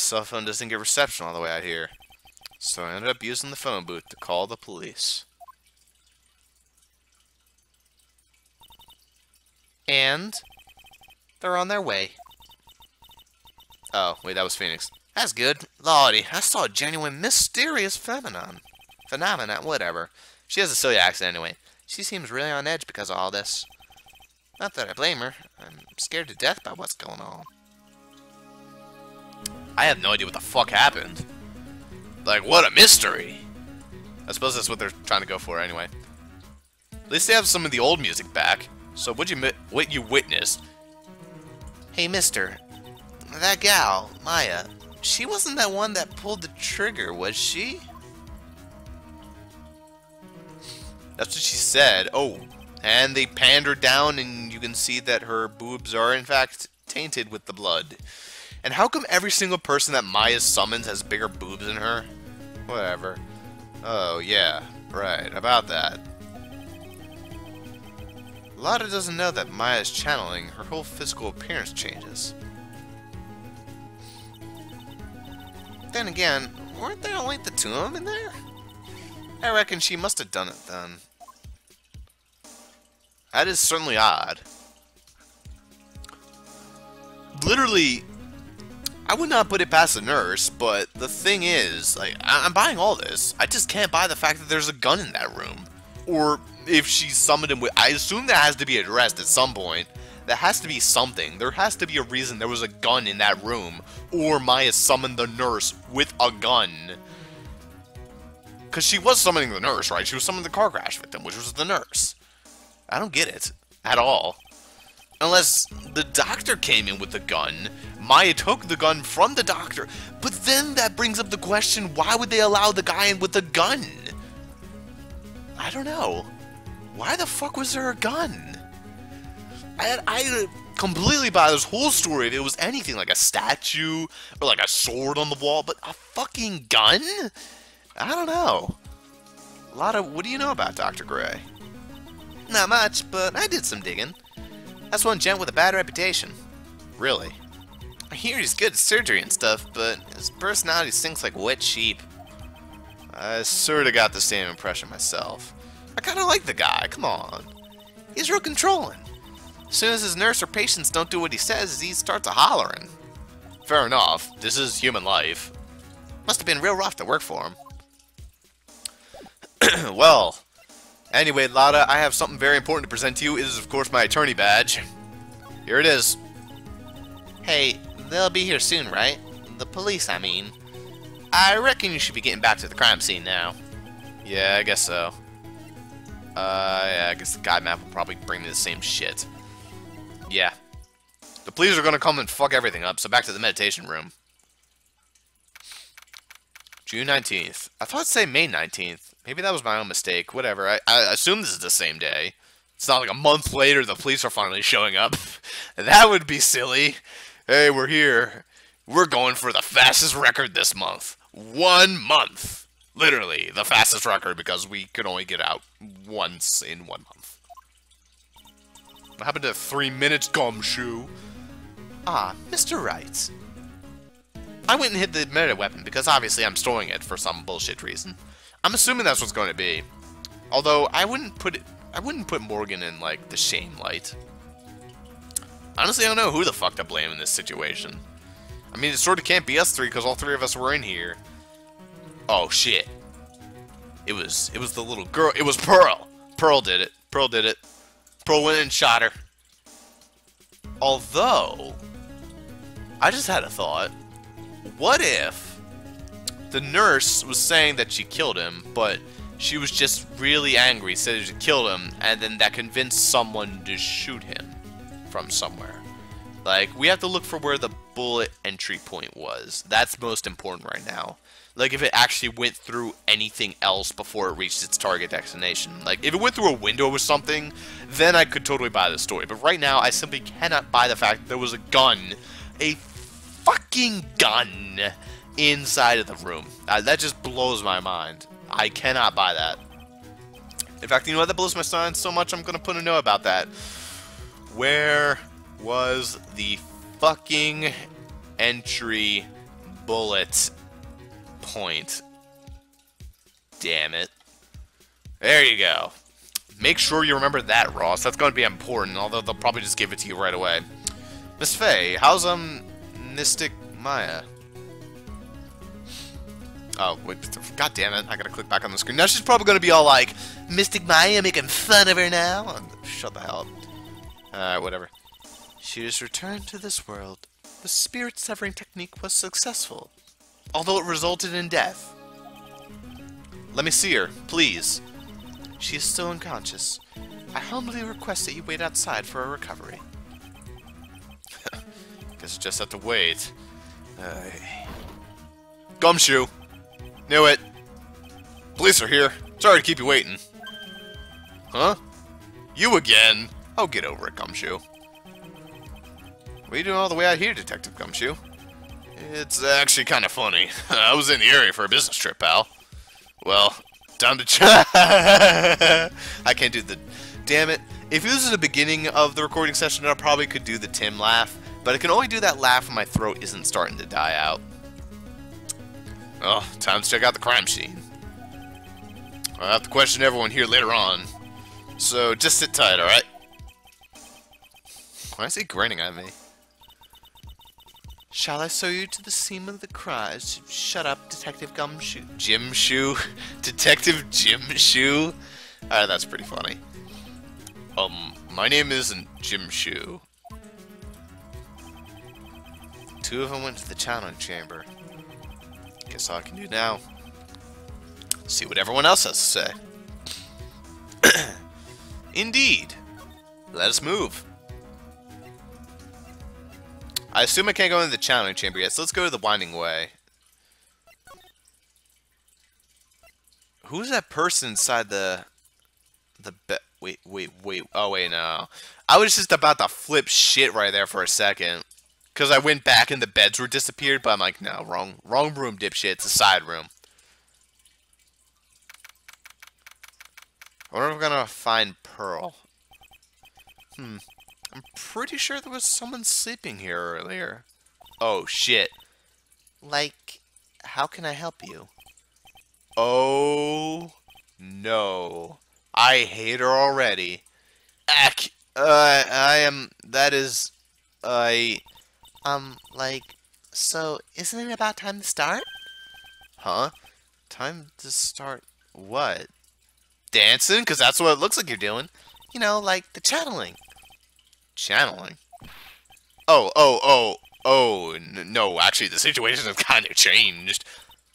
cell phone doesn't get reception all the way out here. So I ended up using the phone booth to call the police. And they're on their way. Oh, wait, that was Phoenix. That's good. Lordy, I saw a genuine mysterious phenomenon. Whatever. She has a silly accent anyway. She seems really on edge because of all this. Not that I blame her. I'm scared to death by what's going on. I have no idea what the fuck happened. Like, what a mystery. I suppose that's what they're trying to go for anyway. At least they have some of the old music back. So what you witnessed? Hey, mister. That gal, Maya, she wasn't that one that pulled the trigger, was she? That's what she said. Oh, and they panned her down, and you can see that her boobs are, in fact, tainted with the blood. And how come every single person that Maya summons has bigger boobs than her? Whatever. Oh, yeah, right, about that. Lada doesn't know that Maya's channeling, her whole physical appearance changes. Then again, weren't there only the two of them in there? I reckon she must have done it then. That is certainly odd. Literally, I would not put it past the nurse, but the thing is, like, I'm buying all this. I just can't buy the fact that there's a gun in that room. Or if she summoned him with... I assume that has to be addressed at some point. There has to be something. There has to be a reason there was a gun in that room. Or Maya summoned the nurse with a gun. Because she was summoning the nurse, right? She was summoning the car crash victim, which was the nurse. I don't get it. At all. Unless the doctor came in with the gun, Maya took the gun from the doctor. But then that brings up the question, why would they allow the guy in with the gun? I don't know. Why the fuck was there a gun? I completely buy this whole story if it was anything like a statue or like a sword on the wall, but a fucking gun? I don't know. What do you know about Dr. Gray? Not much, but I did some digging. That's one gent with a bad reputation. Really? I hear he's good at surgery and stuff, but his personality stinks like wet sheep. I sorta got the same impression myself. I kinda like the guy, come on. He's real controlling. As soon as his nurse or patients don't do what he says, he starts a-hollering. Fair enough, this is human life. Must have been real rough to work for him. Well, anyway, Lada, I have something very important to present to you. It is, of course, my attorney badge. Here it is. Hey, they'll be here soon, right? The police, I mean. I reckon you should be getting back to the crime scene now. Yeah, I guess so. Yeah, I guess the guide map will probably bring me the same shit. Yeah. The police are gonna come and fuck everything up, so back to the meditation room. June 19th. I thought it'd say May 19th. Maybe that was my own mistake. Whatever. I assume this is the same day. It's not like a month later the police are finally showing up. That would be silly. Hey, we're here. We're going for the fastest record this month. 1 month. Literally, the fastest record because we could only get out once in 1 month. What happened to 3 minutes, gumshoe? Ah, Mr. Wright. I went and hid the murder weapon because obviously I'm storing it for some bullshit reason. I'm assuming that's what's going to be. Although I wouldn't put Morgan in like the shame light. Honestly, I don't know who the fuck to blame in this situation. I mean, it sort of can't be us three because all three of us were in here. Oh shit! It was the little girl. It was Pearl. Pearl did it. Pearl did it. Pearl went and shot her. Although, I just had a thought. What if the nurse was saying that she killed him, but she was just really angry, said she killed him, and then that convinced someone to shoot him from somewhere? Like, we have to look for where the bullet entry point was. That's most important right now. Like, if it actually went through anything else before it reached its target destination. Like, if it went through a window or something, then I could totally buy the story. But right now, I simply cannot buy the fact that there was a gun. A fucking gun inside of the room. That just blows my mind. I cannot buy that. In fact, you know what? That blows my mind so much, I'm going to put a note about that. Where was the fucking entry bullet point. Damn it. There you go. Make sure you remember that, Ross. That's going to be important, although they'll probably just give it to you right away. Miss Faye, how's, Mystic Maya? Oh, wait, god damn it, I gotta click back on the screen. Now she's probably gonna be all like, Mystic Maya making fun of her now? Shut the hell up. Alright, whatever. She has returned to this world. The spirit severing technique was successful, although it resulted in death. Let me see her, please. She is still unconscious. I humbly request that you wait outside for a recovery. Guess I just have to wait. Gumshoe! Knew it! Police are here. Sorry to keep you waiting. Huh? You again? Oh, get over it, Gumshoe. What are you doing all the way out here, Detective Gumshoe? It's actually kind of funny. I was in the area for a business trip, pal. Well, time to I can't do the... Damn it. If this is the beginning of the recording session, I probably could do the Tim laugh. But I can only do that laugh when my throat isn't starting to die out. Oh, time to check out the crime scene. I'll have to question everyone here later on. So, just sit tight, alright? Why is he grinning at me? Shall I show you to the scene of the crime? Shut up, Detective Gumshoe. Jim Shoe? Detective Jim Shoe? Alright, that's pretty funny. My name isn't Jim Shoe. Two of them went to the channeling chamber. Guess all I can do now. See what everyone else has to say. Indeed. Let us move. I assume I can't go into the channeling chamber yet, so let's go to the winding way. Who's that person inside the bed? Wait. Oh, wait, no. I was just about to flip shit right there for a second. Because I went back and the beds were disappeared, but I'm like, no, wrong room, dipshit. It's a side room. I wonder if I'm gonna find Pearl. I'm pretty sure there was someone sleeping here earlier. Oh, shit. Like, how can I help you? Oh, no. I hate her already. Like, so, isn't it about time to start? Huh? Time to start what? Dancing? Because that's what it looks like you're doing. You know, like the channeling. Channeling? No, actually, the situation has kind of changed.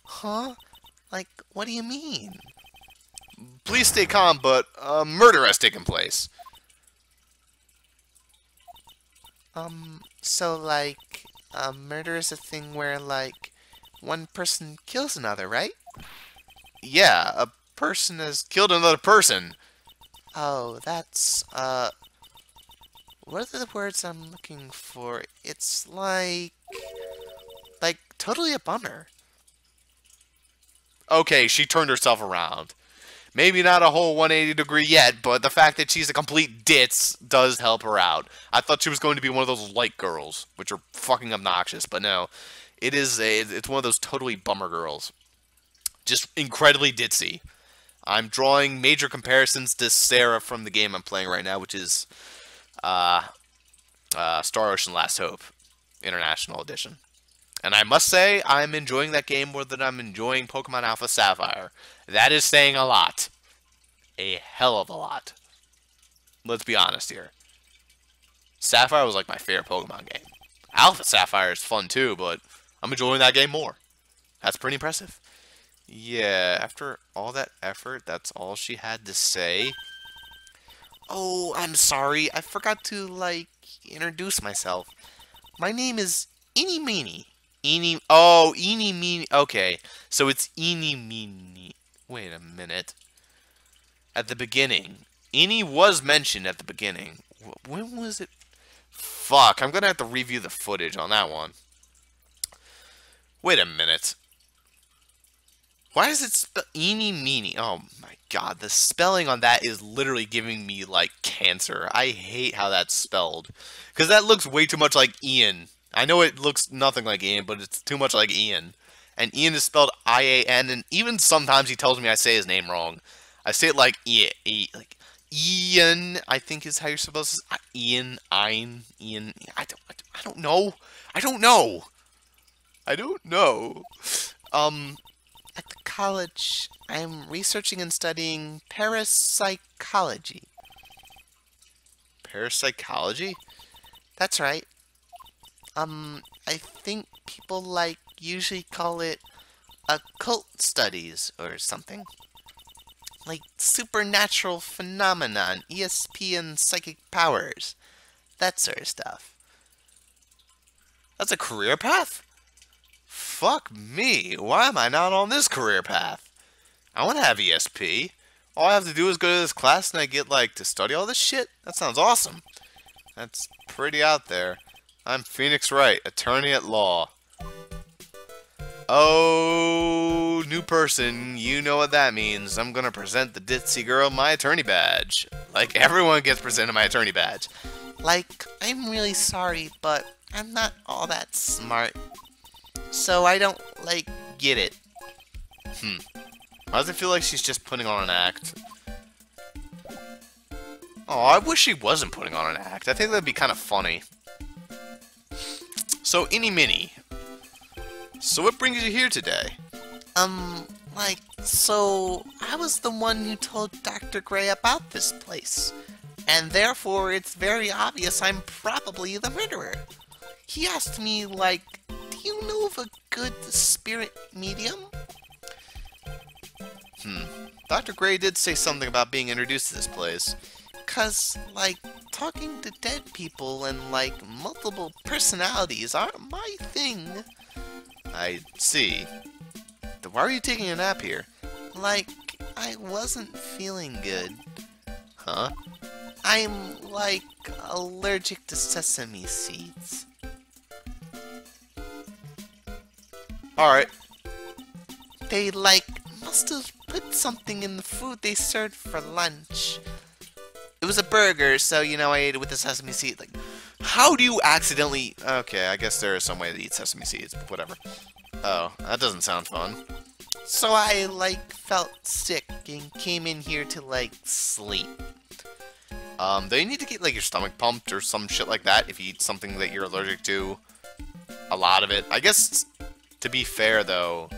Huh? Like, what do you mean? Please stay calm, but a murder has taken place. So, like, murder is a thing where, like, one person kills another, right? Yeah, a person has killed another person. Oh, that's, what are the words I'm looking for? It's like, totally a bummer. Okay, she turned herself around. Maybe not a whole 180 degree yet, but the fact that she's a complete ditz does help her out. I thought she was going to be one of those light girls, which are fucking obnoxious, but no. It's one of those totally bummer girls. Just incredibly ditzy. I'm drawing major comparisons to Sarah from the game I'm playing right now, which is Star Ocean Last Hope International Edition. And I must say, I'm enjoying that game more than I'm enjoying Pokemon Alpha Sapphire. That is saying a lot. A hell of a lot. Let's be honest here. Sapphire was like my favorite Pokemon game. Alpha Sapphire is fun too, but I'm enjoying that game more. That's pretty impressive. Yeah, after all that effort, that's all she had to say. Oh, I'm sorry. I forgot to, like, introduce myself. My name is Eeny Meeny. Eeny Meeny. Okay, so it's Eeny Meeny. Wait a minute. At the beginning. Eeny was mentioned at the beginning. When was it? Fuck, I'm gonna have to review the footage on that one. Wait a minute. Why does it spell Eeny Meeny? Oh my god, the spelling on that is literally giving me, like, cancer. I hate how that's spelled. Because that looks way too much like Ian I know it looks nothing like Ian, but it's too much like Ian. And Ian is spelled I-A-N, and even sometimes he tells me I say his name wrong. I say it like like Ian, I think is how you're supposed to say Ian, Ian. I don't know. I don't know. I don't know. Um, at the college, I'm researching and studying parapsychology. Parapsychology? That's right. I think people usually call it occult studies or something. Like supernatural phenomenon, ESP and psychic powers. That sort of stuff. That's a career path? Fuck me. Why am I not on this career path? I want to have ESP. All I have to do is go to this class and I get to study all this shit? That sounds awesome. That's pretty out there. I'm Phoenix Wright, attorney at law. Oh, new person, you know what that means. I'm gonna present the ditzy girl my attorney badge. Like everyone gets presented my attorney badge. I'm really sorry, but I'm not all that smart. So I don't, get it. Why does it feel like she's just putting on an act? Oh, I wish she wasn't putting on an act. I think that'd be kind of funny. So, Innie so what brings you here today? So I was the one who told Dr. Gray about this place. And therefore, it's very obvious I'm probably the murderer. He asked me, do you know of a good spirit medium? Dr. Gray did say something about being introduced to this place. 'Cause, talking to dead people and, multiple personalities aren't my thing. I see. Why are you taking a nap here? I wasn't feeling good. Huh? I'm, allergic to sesame seeds. Alright. They, must have put something in the food they served for lunch. It was a burger, so, I ate it with the sesame seed. How do you accidentally... Okay, I guess there is some way to eat sesame seeds, but whatever. Oh, that doesn't sound fun. So I, felt sick and came in here to, sleep. Do you need to get, your stomach pumped or some shit like that if you eat something that you're allergic to? A lot of it. I guess, to be fair, though,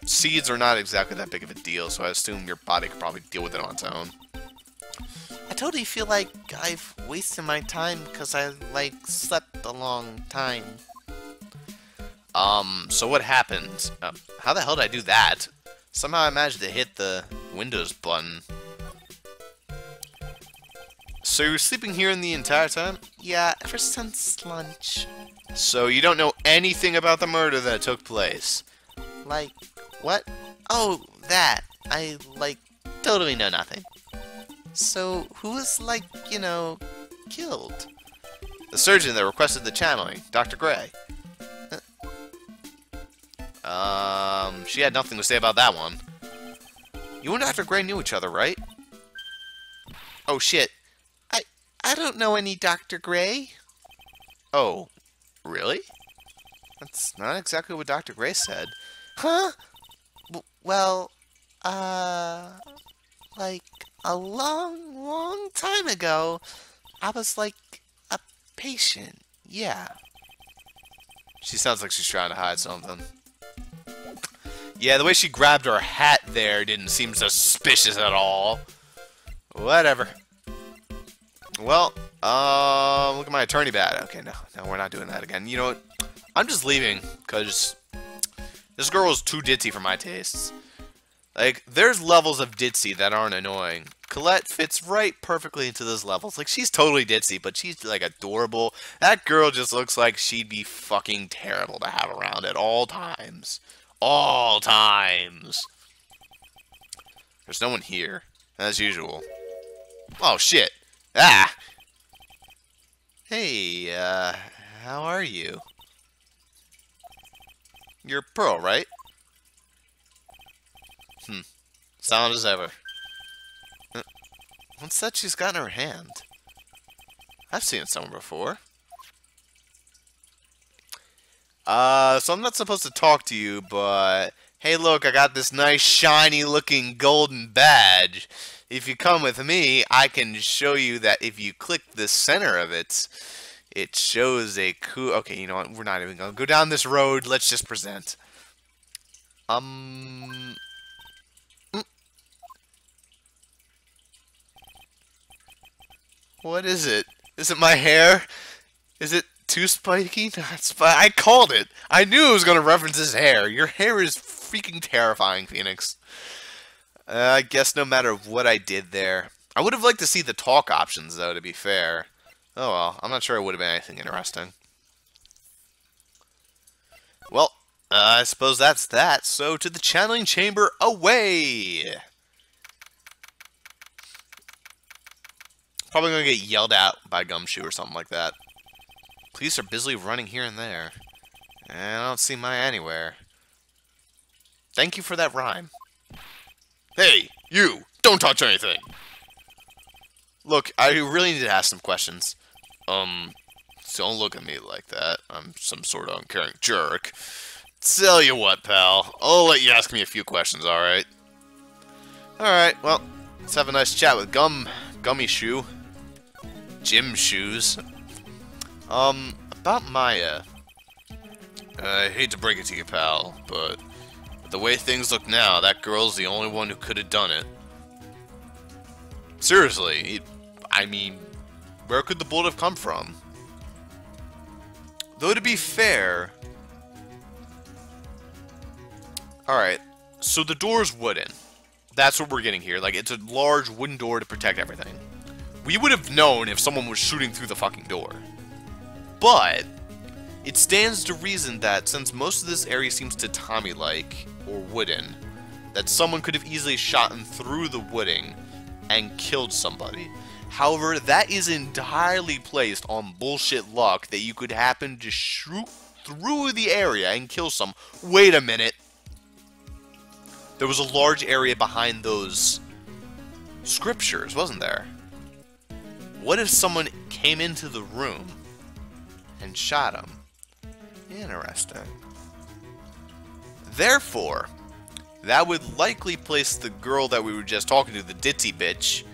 seeds are not exactly that big of a deal, so I assume your body could probably deal with it on its own. I totally feel like I've wasted my time because I, slept a long time. So what happened? How the hell did I do that? Somehow I managed to hit the Windows button. So you were sleeping here in the entire time? Yeah, ever since lunch. So you don't know anything about the murder that took place? What? Oh, that. I, totally know nothing. So, who was, killed? The surgeon that requested the channeling, Dr. Gray. She had nothing to say about that one. You and Dr. Gray knew each other, right? Oh, shit. I don't know any Dr. Gray. Oh, really? That's not exactly what Dr. Gray said. Huh? Well, a long time ago, I was, a patient. Yeah. She sounds like she's trying to hide something. Yeah, the way she grabbed her hat there didn't seem suspicious at all. Whatever. Well, look at my attorney badge. Okay, no, we're not doing that again. You know what? I'm just leaving, because this girl is too ditzy for my tastes. There's levels of ditzy that aren't annoying. Colette fits right perfectly into those levels. She's totally ditzy, but she's, adorable. That girl just looks like she'd be fucking terrible to have around at all times. All times. There's no one here, as usual. Oh, shit. Ah! Hey, how are you? You're Pearl, right? Silent as ever. What's that she's got in her hand? I've seen it somewhere before. So I'm not supposed to talk to you, but hey, look, I got this nice shiny looking golden badge. If you come with me, I can show you that if you click the center of it, it shows a cool... Okay, you know what? We're not even going to go down this road. Let's just present. Mm. What is it? Is it my hair? Is it too spiky? I called it. I knew it was going to reference his hair. Your hair is freaking terrifying, Phoenix. I guess no matter what I did there. I would have liked to see the talk options, though, to be fair. Oh well, I'm not sure it would have been anything interesting. Well, I suppose that's that. So, to the channeling chamber, away! Probably going to get yelled at by Gumshoe or something like that. Police are busily running here and there. And I don't see Maya anywhere. Thank you for that rhyme. Hey, you! Don't touch anything! Look, I really need to ask some questions. Don't look at me like that. I'm some sort of uncaring jerk. Tell you what, pal. I'll let you ask me a few questions, alright? Alright, well, let's have a nice chat with Gummy Shoe. Gym Shoes. About Maya. I hate to break it to you, pal, but the way things look now, that girl's the only one who could have done it. Seriously, I mean, where could the bullet have come from? Though to be fair... Alright, so the door's wooden. That's what we're getting here. Like, it's a large wooden door to protect everything. We would have known if someone was shooting through the fucking door. But it stands to reason that since most of this area seems to Tommy-like, or wooden, that someone could have easily shot through the wooding and killed somebody. However, that is entirely placed on bullshit luck that you could happen to shoot through the area and kill some. Wait a minute. There was a large area behind those scriptures, wasn't there? What if someone came into the room and shot him? Interesting. Therefore, that would likely place the girl that we were just talking to, the ditzy bitch.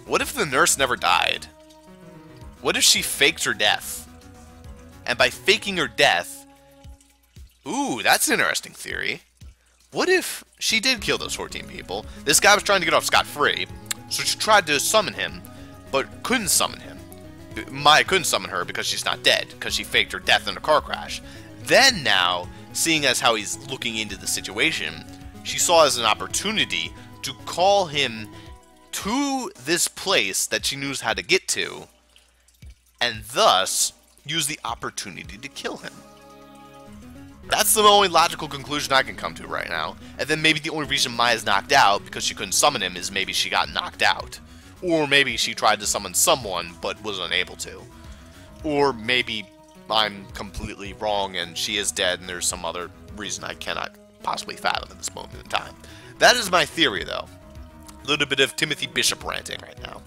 What if the nurse never died? What if she faked her death? And by faking her death... Ooh, that's an interesting theory. What if she did kill those 14 people? This guy was trying to get off scot-free, so she tried to summon him, but couldn't summon him. Maya couldn't summon her because she's not dead, because she faked her death in a car crash. Then now, seeing as how he's looking into the situation, she saw as an opportunity to call him to this place that she knows how to get to, and thus use the opportunity to kill him. That's the only logical conclusion I can come to right now. And then maybe the only reason Maya's knocked out because she couldn't summon him is maybe she got knocked out. Or maybe she tried to summon someone but was unable to. Or maybe I'm completely wrong and she is dead and there's some other reason I cannot possibly fathom at this moment in time. That is my theory, though. A little bit of Timothy Bishop ranting right now.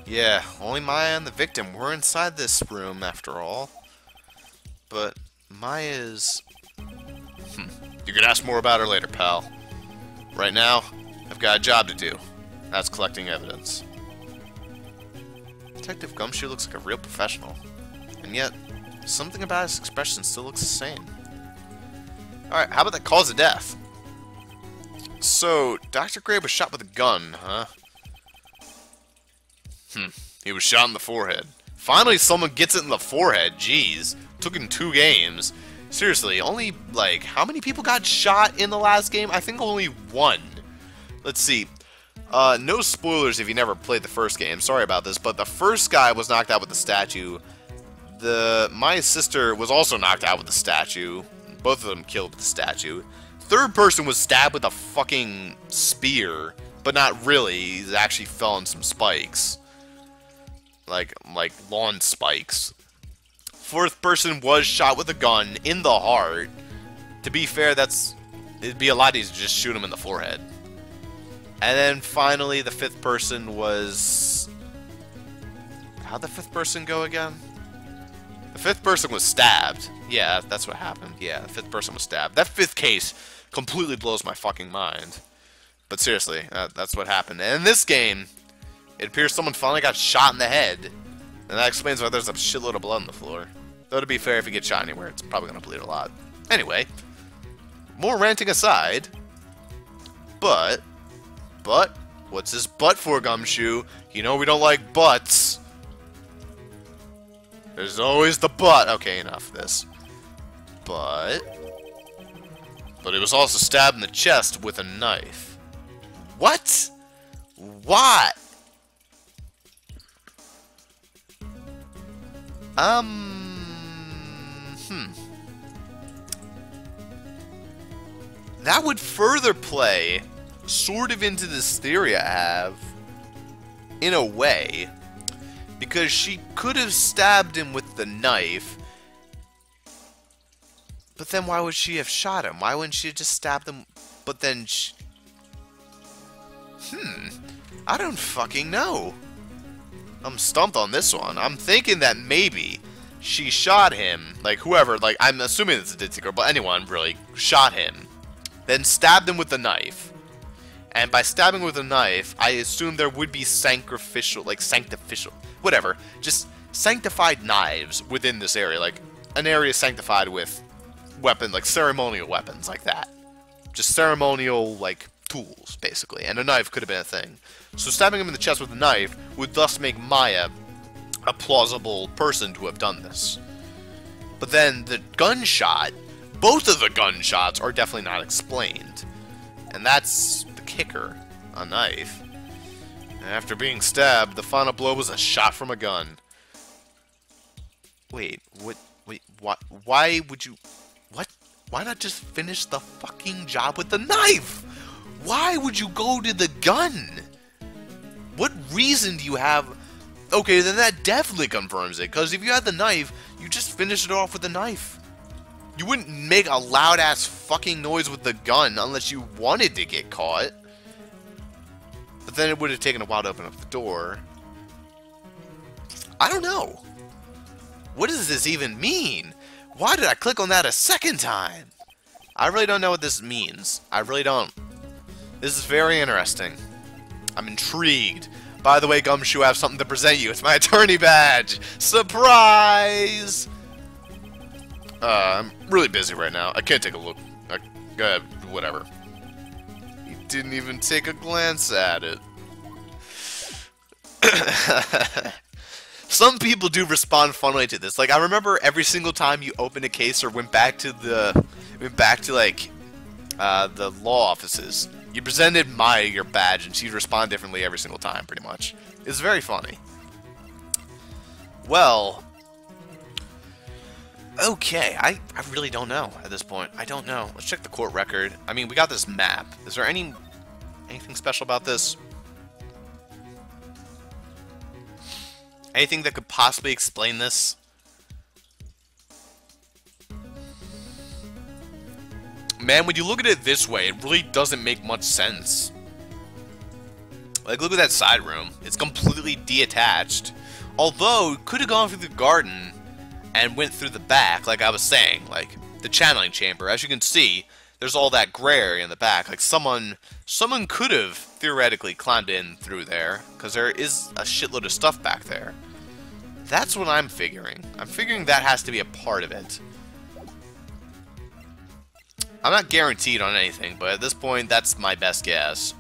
Yeah, only Maya and the victim were inside this room after all. But Maya's... You can ask more about her later, pal. Right now, I've got a job to do. That's collecting evidence. Detective Gumshoe looks like a real professional. And yet, something about his expression still looks the same. Alright, how about that cause of death? So, Dr. Gray was shot with a gun, huh? He was shot in the forehead. Finally, someone gets it in the forehead. Jeez. Took him 2 games. Seriously, only, like, how many people got shot in the last game? I think only 1. Let's see. No spoilers if you never played the first game. Sorry about this, but the first guy was knocked out with the statue. My sister was also knocked out with the statue. Both of them killed with the statue. Third person was stabbed with a fucking spear, but not really. He actually fell on some spikes. Like lawn spikes. Fourth person was shot with a gun in the heart. To be fair, it'd be a lot easier to just shoot him in the forehead. And then finally, the fifth person was... How'd the fifth person go again? The fifth person was stabbed. Yeah, that's what happened. Yeah, the fifth person was stabbed. That fifth case completely blows my fucking mind. But seriously, that's what happened. And in this game, it appears someone finally got shot in the head. And that explains why there's a shitload of blood on the floor. Though to be fair, if you get shot anywhere, it's probably going to bleed a lot. Anyway, more ranting aside. But, what's this butt for, Gumshoe? You know we don't like butts. There's always the butt. Okay, enough of this. But he was also stabbed in the chest with a knife. What? What? That would further play sort of into this theory I have, in a way, because she could have stabbed him with the knife, but then why would she have shot him? Why wouldn't she have just stabbed him, but then I don't fucking know. I'm stumped on this one. I'm thinking that maybe she shot him, like whoever, like I'm assuming it's a Ditzy girl, but anyone really shot him, then stabbed him with the knife. And by stabbing with a knife, I assume there would be sacrificial, whatever, just sanctified knives within this area, like an area sanctified with weapon, like ceremonial weapons like that. Just ceremonial, like, tools, basically. And a knife could have been a thing. So stabbing him in the chest with a knife would thus make Maya a plausible person to have done this. But then the gunshot, both of the gunshots are definitely not explained. And that's the kicker, a knife. And after being stabbed, the final blow was a shot from a gun. Wait, what, why would you, what? Why not just finish the fucking job with the knife? Why would you go to the gun? What reason do you have? Okay, then that definitely confirms it, because if you had the knife, you just finish it off with the knife. You wouldn't make a loud-ass fucking noise with the gun unless you wanted to get caught. But then it would have taken a while to open up the door. I don't know. What does this even mean? Why did I click on that a second time? I really don't know what this means. I really don't. This is very interesting. I'm intrigued. By the way, Gumshoe, I have something to present you. It's my attorney badge. Surprise! I'm really busy right now. I can't take a look. Whatever. He didn't even take a glance at it. Some people do respond funnily to this. Like, I remember every single time you opened a case or went back to the law offices, you presented Maya your badge, and she'd respond differently every single time, pretty much. It's very funny. Well, okay, I really don't know at this point. I don't know. Let's check the court record. I mean, we got this map. Is there anything special about this? Anything that could possibly explain this? Man, when you look at it this way, it really doesn't make much sense. Like, look at that side room. It's completely detached. Although, it could have gone through the garden and went through the back, like I was saying. Like, the channeling chamber. As you can see, there's all that gray area in the back. Like, someone could have theoretically climbed in through there, because there is a shitload of stuff back there. That's what I'm figuring. I'm figuring that has to be a part of it. I'm not guaranteed on anything, but at this point, that's my best guess.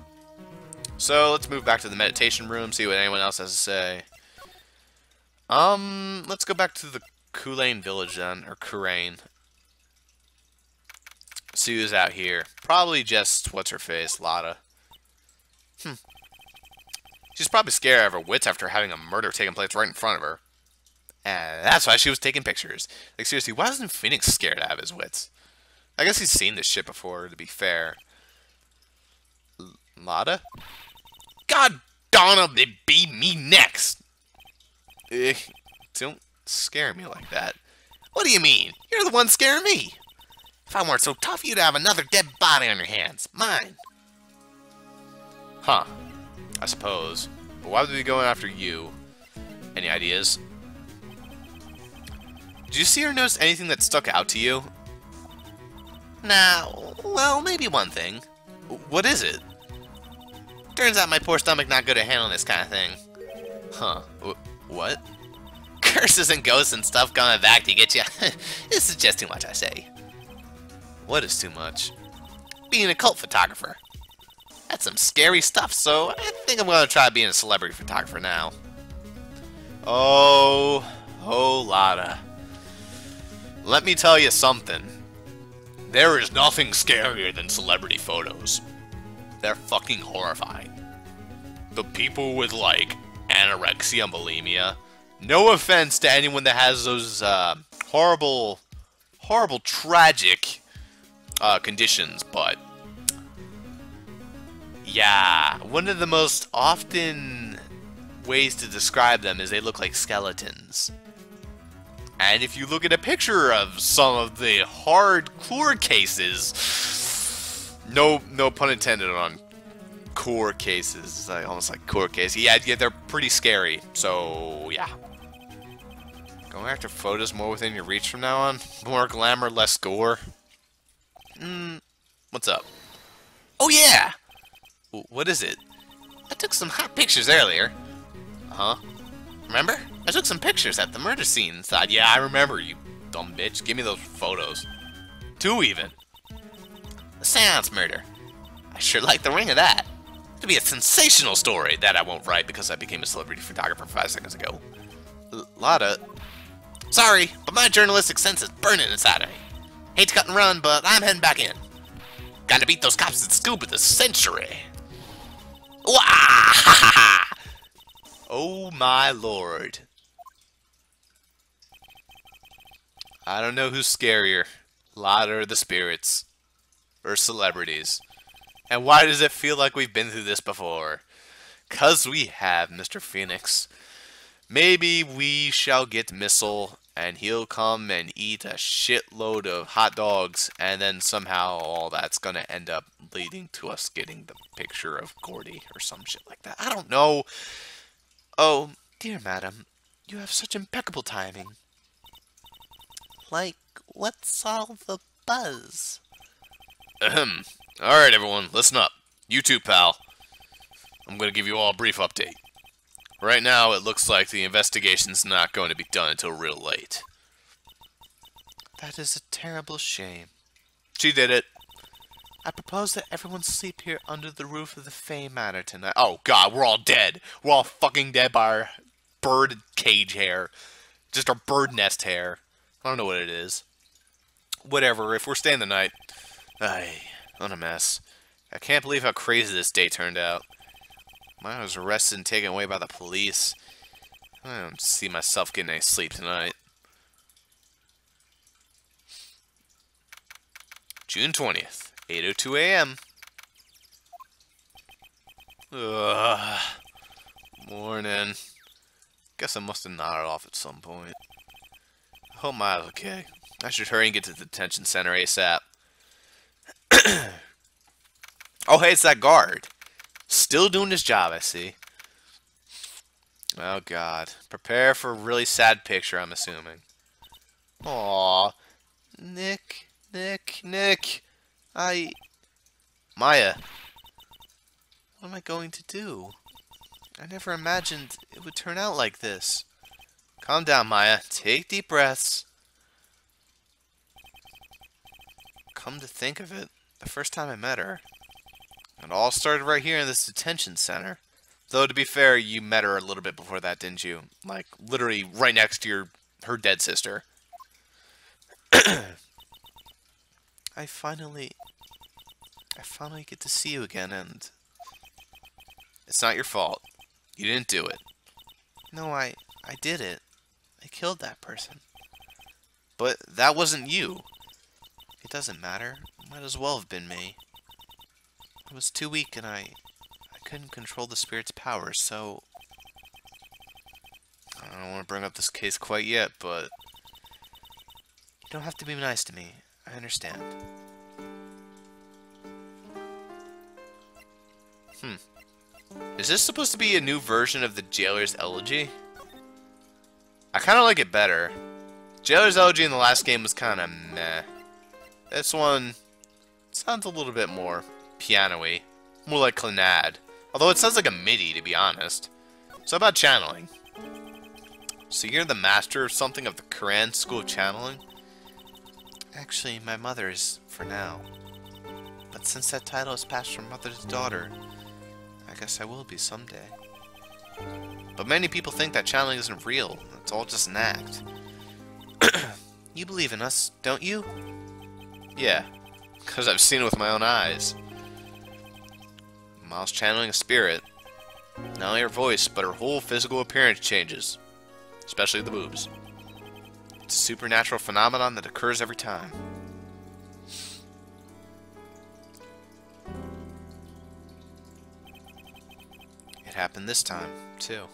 So, let's move back to the meditation room, see what anyone else has to say. Let's go back to the Kulain village then, or Kurain. See who's out here. Probably just, what's-her-face, Lada. She's probably scared out of her wits after having a murder taking place right in front of her. And that's why she was taking pictures. Like, seriously, why isn't Phoenix scared out of his wits? I guess he's seen this shit before, to be fair. Lada? God darn it, be me next! Don't scare me like that. What do you mean? You're the one scaring me! If I weren't so tough, you'd have another dead body on your hands. Mine. Huh. I suppose. But why would we be going after you? Any ideas? Did you see or notice anything that stuck out to you? Nah, well, maybe one thing. What is it? Turns out my poor stomach not good at handling this kind of thing. Huh. What? Curses and ghosts and stuff coming back to get you. This is just too much, I say. What is too much? Being a cult photographer. That's some scary stuff, so I think I'm going to try being a celebrity photographer now. Oh, Lotta. Let me tell you something. There is nothing scarier than celebrity photos. They're fucking horrifying. The people with, like, anorexia and bulimia. No offense to anyone that has those, horrible, tragic, conditions, but... yeah, one of the most often ways to describe them is they look like skeletons. And if you look at a picture of some of the hardcore cases, no pun intended on core cases, it's like, almost like core cases. Yeah, they're pretty scary. So yeah, going after photos more within your reach from now on. More glamour, less gore. What's up? Oh yeah. What is it? I took some hot pictures earlier. Huh? Remember? I took some pictures at the murder scene inside. Yeah, I remember, you dumb bitch. Give me those photos. 2 even. The seance murder. I sure like the ring of that. It'll be a sensational story that I won't write because I became a celebrity photographer 5 seconds ago. Lotta. Sorry, but my journalistic sense is burning inside of me. Hate to cut and run, but I'm heading back in. Gotta beat those cops at Scoop of the century. Wah! Oh my lord. I don't know who's scarier, Lotta or the spirits, or celebrities. And why does it feel like we've been through this before? 'Cause we have, Mr. Phoenix. Maybe we shall get Missile, and he'll come and eat a shitload of hot dogs, and then somehow all that's gonna end up leading to us getting the picture of Gordy, or some shit like that. I don't know. Oh, dear madam, you have such impeccable timing. Like, what's all the buzz? Ahem. Alright, everyone, listen up. You too, pal. I'm gonna give you all a brief update. Right now, it looks like the investigation's not going to be done until real late. That is a terrible shame. She did it. I propose that everyone sleep here under the roof of the Fey Manor tonight. Oh god, we're all dead. We're all fucking dead by our bird cage hair. Just our bird nest hair. I don't know what it is. Whatever, if we're staying the night. Ay, what a mess. I can't believe how crazy this day turned out. I was arrested and taken away by the police. I don't see myself getting any sleep tonight. June 20th, 8:02 a.m. Ugh. Morning. Guess I must have nodded off at some point. I hope Maya's okay. I should hurry and get to the detention center ASAP. Oh, hey, it's that guard. Still doing his job, I see. Oh, God. Prepare for a really sad picture, I'm assuming. Aww. Nick. Maya. What am I going to do? I never imagined it would turn out like this. Calm down, Maya. Take deep breaths. Come to think of it, the first time I met her, it all started right here in this detention center. Though, to be fair, you met her a little bit before that, didn't you? Like, literally right next to her dead sister. I finally get to see you again, and it's not your fault. You didn't do it. No, I did it. I killed that person. But that wasn't you. It doesn't matter. It might as well have been me. I was too weak, and I couldn't control the spirit's powers, so... I don't want to bring up this case quite yet, but... You don't have to be nice to me. I understand. Is this supposed to be a new version of the Jailer's Elegy? I kind of like it better. Jailer's Elegy in the last game was kind of meh. This one sounds a little bit more piano-y. More like Clannad. Although it sounds like a MIDI, to be honest. So about channeling. So you're the master of something of the Quran School of Channeling? Actually, my mother is, for now. But since that title is passed from mother to daughter, I guess I will be someday. But many people think that channeling isn't real. It's all just an act. You believe in us, don't you? Yeah, because I've seen it with my own eyes. Miles channeling a spirit. Not only her voice, but her whole physical appearance changes. Especially the boobs. It's a supernatural phenomenon that occurs every time. It happened this time, too.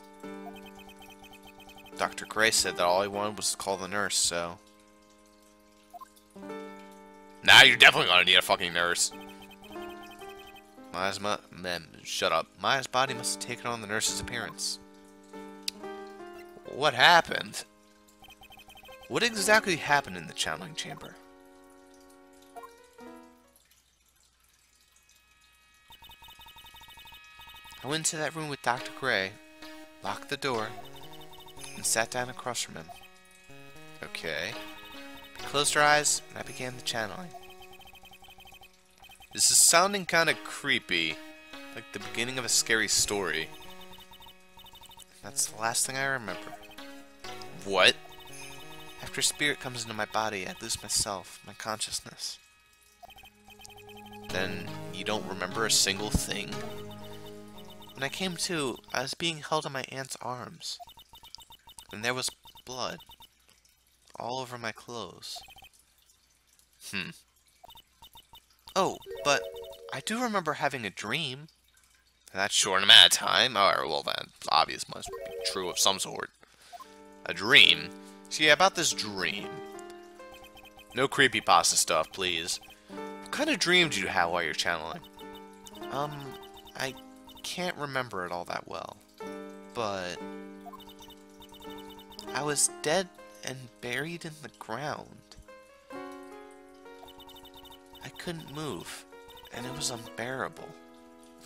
Dr. Gray said that all he wanted was to call the nurse, so... Nah, you're definitely gonna need a fucking nurse. Shut up. Maya's body must have taken on the nurse's appearance. What happened? What exactly happened in the channeling chamber? I went into that room with Dr. Gray, locked the door, and sat down across from him. Okay. I closed her eyes, and I began the channeling. This is sounding kind of creepy, like the beginning of a scary story. That's the last thing I remember. What? After spirit comes into my body, I lose myself, my consciousness. Then you don't remember a single thing? When I came to, I was being held in my aunt's arms. And there was blood all over my clothes. Oh, but I do remember having a dream. That's short amount of time. Alright, well that obvious must be true of some sort. A dream? See, about this dream. No creepypasta stuff, please. What kind of dream did you have while you're channeling? I can't remember it all that well. But... I was dead and buried in the ground. I couldn't move, and it was unbearable.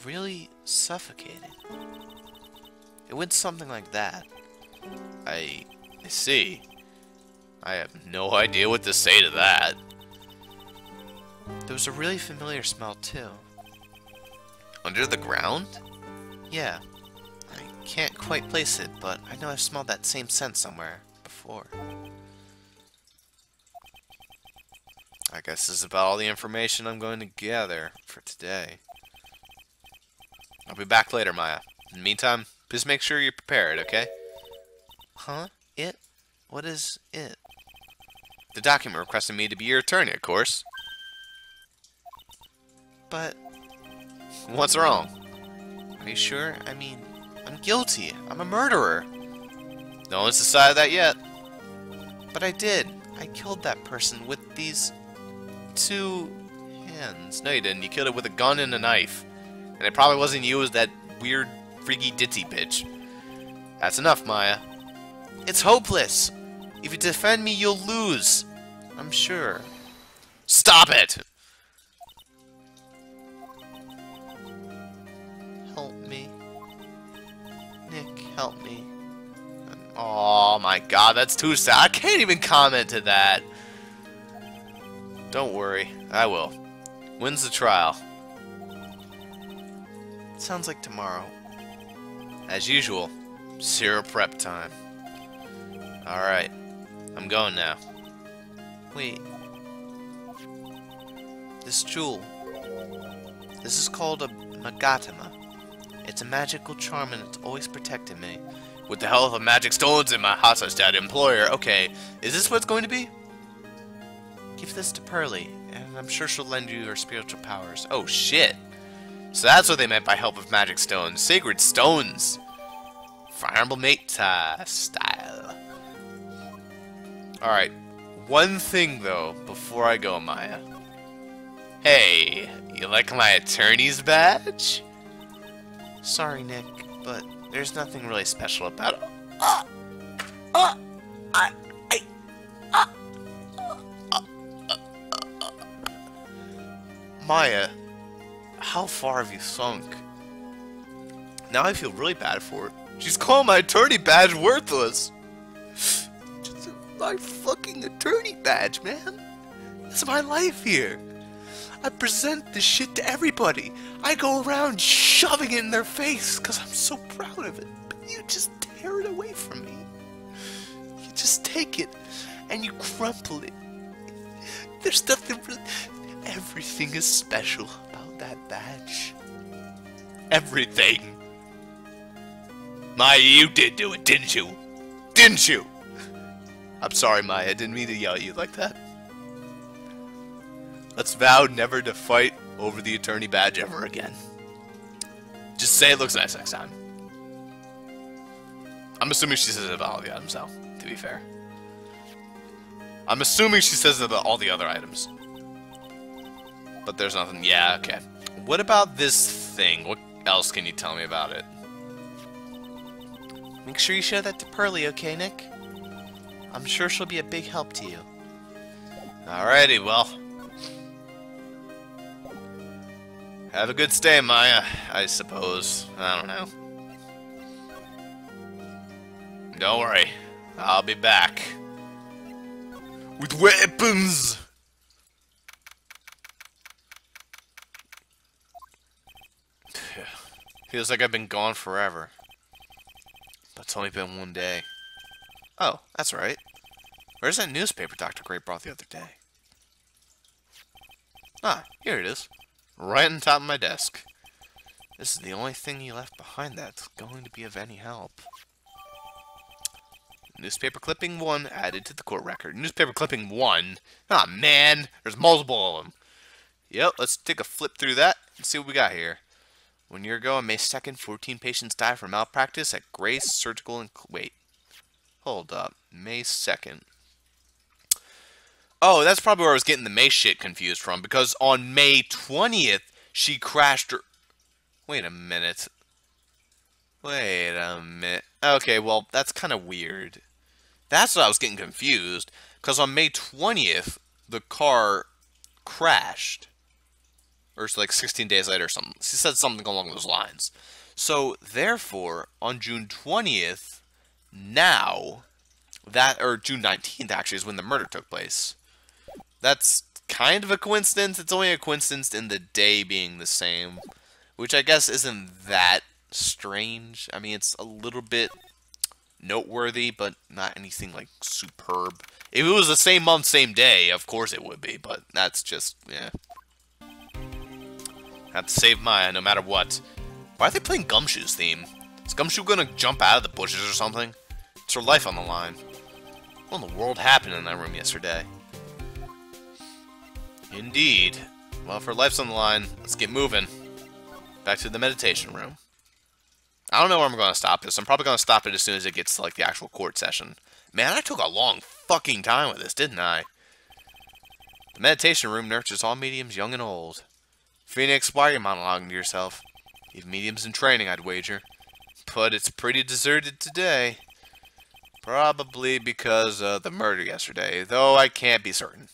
Really suffocating. It went something like that. I see. I have no idea what to say to that. There was a really familiar smell, too. Under the ground? Yeah. I can't quite place it, but I know I've smelled that same scent somewhere before. I guess this is about all the information I'm going to gather for today. I'll be back later, Maya. In the meantime, please make sure you're prepared, okay? Huh? It? What is it? The document requesting me to be your attorney, of course. But... What's wrong? Are you sure? I mean, I'm guilty. I'm a murderer. No one's decided that yet. But I did. I killed that person with these 2 hands. No, you didn't. You killed it with a gun and a knife. And it probably wasn't you, it was that weird, freaky ditzy bitch. That's enough, Maya. It's hopeless. If you defend me, you'll lose. I'm sure. Stop it! Help me. Nick, help me. Oh my god, that's too sad. I can't even comment to that. Don't worry, I will. When's the trial? It sounds like tomorrow. As usual, zero prep time. Alright, I'm going now. Wait. This jewel. This is called a Magatama. It's a magical charm and it's always protected me. With the help of magic stones and my hot-dad employer. Okay, is this what it's going to be? Give this to Pearly, and I'm sure she'll lend you her spiritual powers. Oh, shit. So that's what they meant by help of magic stones. Sacred stones. Fire Emblem Mate style. Alright. One thing, though, before I go, Maya. Hey, you like my attorney's badge? Sorry, Nick, but there's nothing really special about it. Maya, how far have you sunk? Now I feel really bad for her. She's calling my attorney badge worthless. Just my fucking attorney badge, man. That's my life here. I present this shit to everybody. I go around shoving it in their face because I'm so proud of it. But you just tear it away from me. You just take it and you crumple it. There's nothing really... Everything is special about that badge. Everything. Maya, you did do it, didn't you? Didn't you? I'm sorry, Maya. I didn't mean to yell at you like that. Let's vow never to fight over the attorney badge ever again. Just say it looks nice next time. I'm assuming she says it about all the items, though, to be fair. I'm assuming she says it about all the other items. But there's nothing. Yeah, okay. What about this thing? What else can you tell me about it? Make sure you show that to Pearly, okay, Nick? I'm sure she'll be a big help to you. Alrighty, well. Have a good stay, Maya, I suppose. I don't know. Don't worry. I'll be back. With weapons! Feels like I've been gone forever. But it's only been one day. Oh, that's right. Where's that newspaper Dr. Gray brought the other day? Ah, here it is. Right on top of my desk. This is the only thing you left behind that's going to be of any help. Newspaper clipping 1 added to the court record. Newspaper clipping 1? Ah, man! There's multiple of them. Yep, let's take a flip through that and see what we got here. 1 year ago, on May 2nd, 14 patients died from malpractice at Grace Surgical and... Wait. Hold up. May 2nd. Oh, that's probably where I was getting the May shit confused from, because on May 20th, she crashed her... Wait a minute. Wait a minute. Okay, well, that's kind of weird. That's what I was getting confused, because on May 20th, the car crashed. Or it's like 16 days later or something. She said something along those lines. So, therefore, on June 20th, now, that, or June 19th actually, is when the murder took place. That's kind of a coincidence. It's only a coincidence in the day being the same, which I guess isn't that strange. I mean, it's a little bit noteworthy, but not anything like superb. If it was the same month, same day, of course it would be, but that's just, yeah. Have to save Maya no matter what. Why are they playing Gumshoe's theme? Is Gumshoe gonna jump out of the bushes or something? It's her life on the line. What in the world happened in that room yesterday? Indeed. Well, if her life's on the line, let's get moving. Back to the meditation room. I don't know where I'm going to stop this. I'm probably going to stop it as soon as it gets to, like, the actual court session. Man, I took a long fucking time with this, didn't I? The meditation room nurtures all mediums, young and old. Phoenix, why are you monologuing to yourself? You have mediums in training, I'd wager. But it's pretty deserted today. Probably because of the murder yesterday, though I can't be certain.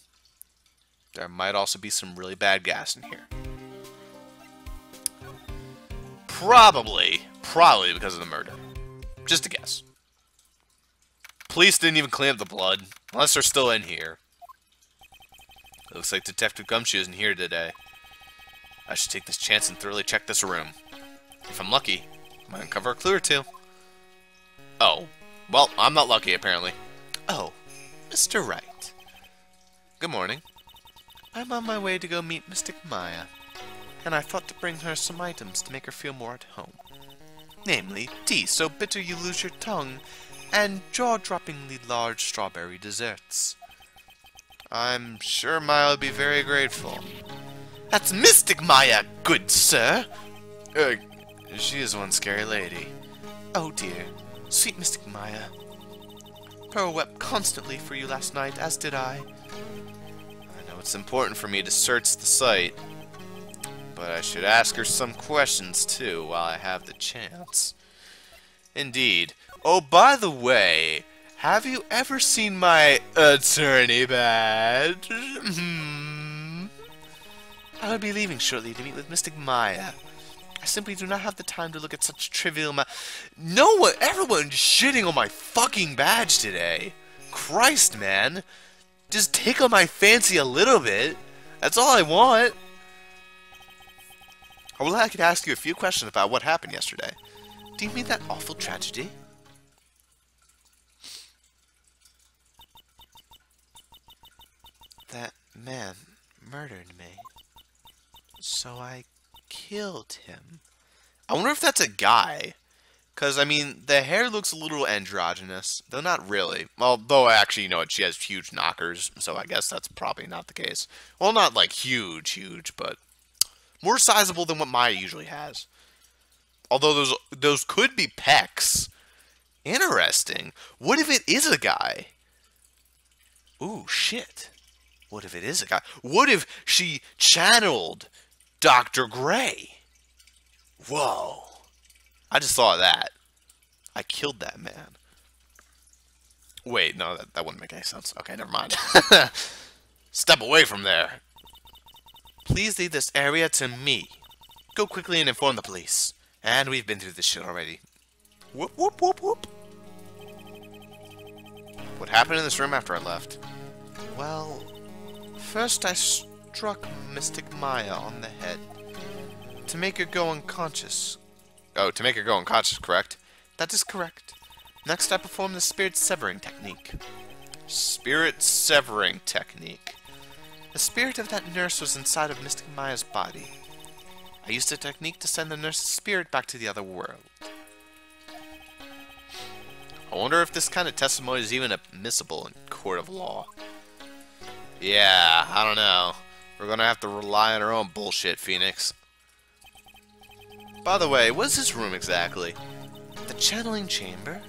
There might also be some really bad gas in here. Probably because of the murder. Just a guess. Police didn't even clean up the blood, unless they're still in here. It looks like Detective Gumshoe isn't here today. I should take this chance and thoroughly check this room. If I'm lucky, I might uncover a clue or two. Oh. Well, I'm not lucky, apparently. Oh, Mr. Wright. Good morning. I'm on my way to go meet Mystic Maya, and I thought to bring her some items to make her feel more at home. Namely, tea so bitter you lose your tongue, and jaw-droppingly large strawberry desserts. I'm sure Maya will be very grateful. That's Mystic Maya, good sir! She is one scary lady. Oh dear, sweet Mystic Maya. Pearl wept constantly for you last night, as did I. I know it's important for me to search the site, but I should ask her some questions too while I have the chance. Indeed. Oh, by the way, have you ever seen my attorney badge? I will be leaving shortly to meet with Mystic Maya. I simply do not have the time to look at such trivial No one, everyone's shitting on my fucking badge today. Christ, man. Just tickle my fancy a little bit. That's all I want. I would like to ask you a few questions about what happened yesterday. Do you mean that awful tragedy? That man murdered me. So I killed him. I wonder if that's a guy. Because, I mean, the hair looks a little androgynous. Though not really. Although, actually, you know what, she has huge knockers. So I guess that's probably not the case. Well, not like huge, but more sizable than what Maya usually has. Although those could be pecs. Interesting. What if it is a guy? Ooh, shit. What if it is a guy? What if she channeled Dr. Gray? Whoa. I just thought of that. I killed that man. Wait, no, that wouldn't make any sense. Okay, never mind. Step away from there. Please leave this area to me. Go quickly and inform the police. And we've been through this shit already. Whoop, whoop, whoop, whoop. What happened in this room after I left? Well, first I struck Mystic Maya on the head. To make her go unconscious. Oh, to make her go unconscious, correct? That is correct. Next I performed the spirit severing technique. Spirit severing technique. The spirit of that nurse was inside of Mystic Maya's body. I used the technique to send the nurse's spirit back to the other world. I wonder if this kind of testimony is even admissible in court of law. Yeah, I don't know. We're gonna have to rely on our own bullshit, Phoenix. By the way, what is this room exactly? The channeling chamber?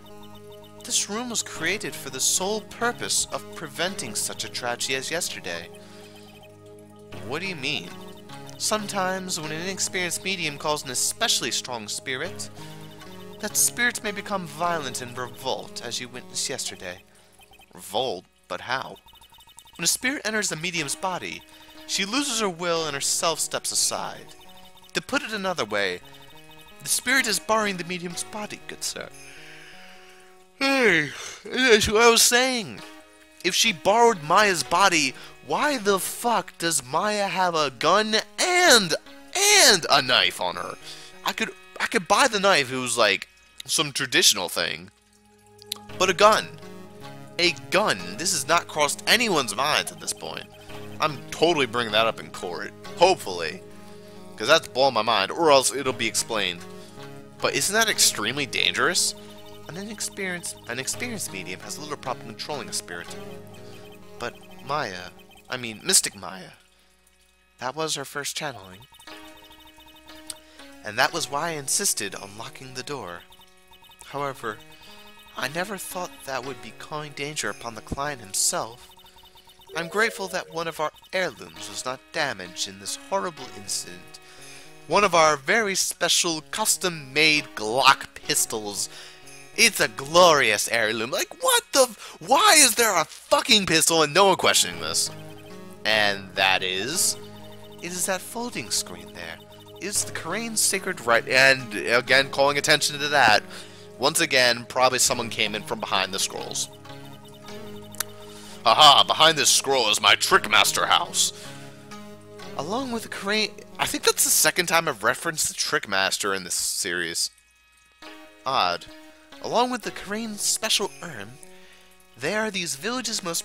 This room was created for the sole purpose of preventing such a tragedy as yesterday. What do you mean? Sometimes, when an inexperienced medium calls an especially strong spirit, that spirit may become violent and revolt, as you witnessed yesterday. Revolt? But how? When a spirit enters the medium's body, she loses her will and her self steps aside. To put it another way, the spirit is borrowing the medium's body, good sir. Hey, that's what I was saying. If she borrowed Maya's body, why the fuck does Maya have a gun and a knife on her? I could buy the knife if it was like some traditional thing. But a gun. A gun. This has not crossed anyone's minds at this point. I'm totally bringing that up in court. Hopefully. Because that's blowing my mind. Or else it'll be explained. But isn't that extremely dangerous? An inexperienced medium has a little problem controlling a spirit. But Mystic Maya, that was her first channeling. And that was why I insisted on locking the door. However, I never thought that would be calling danger upon the client himself. I'm grateful that one of our heirlooms was not damaged in this horrible incident. One of our very special custom-made Glock pistols. It's a glorious heirloom. Like, what the... Why is there a fucking pistol and no one questioning this? And that is... It is that folding screen there. It is the Korean sacred right... And, again, calling attention to that. Once again, probably someone came in from behind the scrolls. Haha, behind this scroll is my Trickmaster house. Along with the Korean... I think that's the second time I've referenced the Trickmaster in this series. Odd. Along with the Korean special urn, they are these villages' most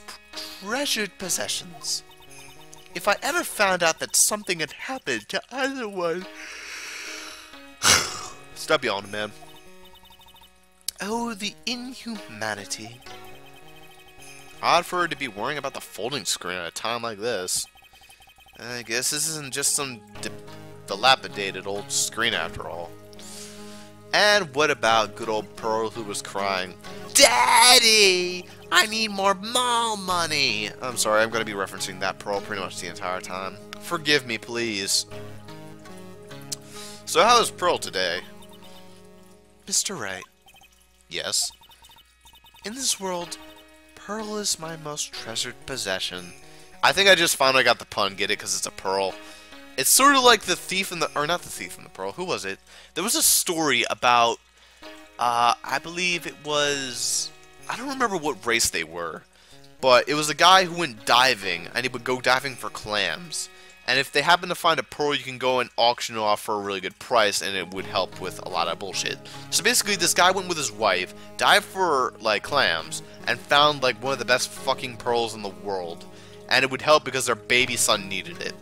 treasured possessions. If I ever found out that something had happened to either one... Stop yawning, man. Oh, the inhumanity. Odd for her to be worrying about the folding screen at a time like this. I guess this isn't just some dilapidated old screen after all. And what about good old Pearl who was crying, Daddy! I need more mall money! I'm sorry, I'm going to be referencing that Pearl pretty much the entire time. Forgive me, please. So how is Pearl today? Mr. Wright. Yes? In this world, Pearl is my most treasured possession. I think I just finally got the pun, get it, because it's a pearl. It's sort of like the thief in the, or not the thief in the pearl. Who was it? There was a story about, I believe it was, I don't remember what race they were, but it was a guy who went diving, and he would go diving for clams. And if they happen to find a pearl, you can go and auction it off for a really good price, and it would help with a lot of bullshit. So basically, this guy went with his wife, dived for, like, clams, and found, like, one of the best fucking pearls in the world. And it would help because their baby son needed it.